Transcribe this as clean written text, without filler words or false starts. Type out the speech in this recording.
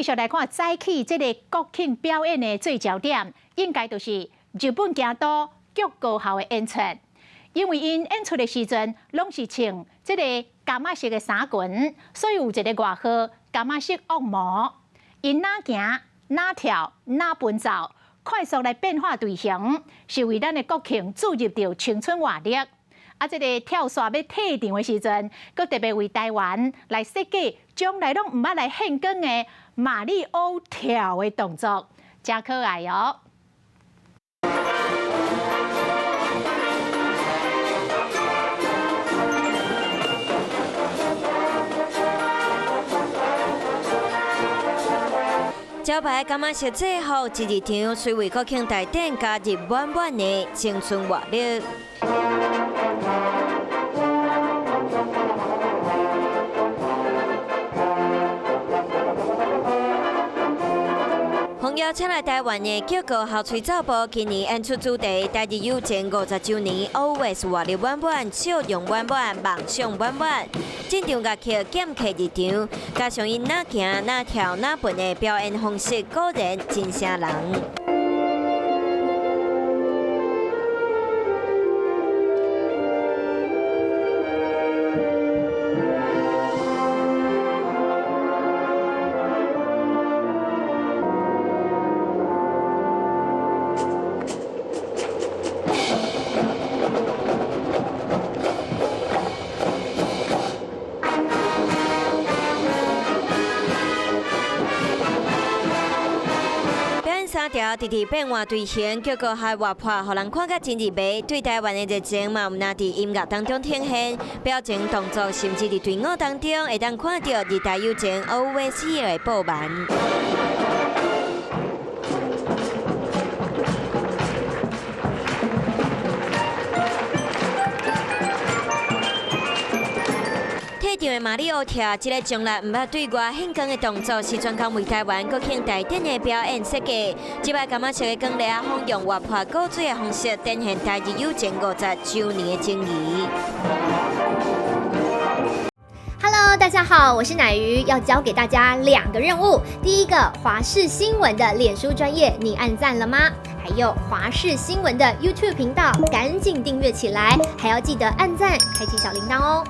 继续来看早起这个国庆表演的最焦点，应该就是日本京都剧高校的演出。因为因演出的时阵，拢是穿这个橄榄色的衫裙，所以有一个外号“橄榄色恶魔”。因哪行哪跳哪奔走，快速来变化队形，是为咱的国庆注入到青春活力。这个跳伞要退场的时阵，佮特别为台湾来设计将来拢唔捌来献光的马里奥跳的动作，真可爱哦！招牌柑仔色制服一日场，虽为国庆大典加入满满的青春活力。奉邀请来台湾的剧高校吹奏部，今年演出主题台日友情50周年 ，Always 活力满满，笑容满满，梦想满满。整场乐曲剑客日常，加上因哪行哪跳哪奔的表演方式，果然真声人。三条直直变化队形，结果还活泼，互人看甲真入迷。对台湾的热情嘛，有哪伫音乐当中呈现，表情动作，甚至伫队伍当中会当看到日台友情 Always Here 的布幔。退场的马里奥跳，这个从来唔捌对外献光的动作，是专工为台湾国庆大典的表演设计。这摆柑仔色的光丽啊，风用活泼古锥的方式，展现台日友情50周年的情谊。Hello， 大家好，我是乃瑜，要教给大家2个任务。第一个，华视新闻的脸书专页，你按赞了吗？还有华视新闻的 YouTube 频道，赶紧订阅起来，还要记得按赞，开启小铃铛哦。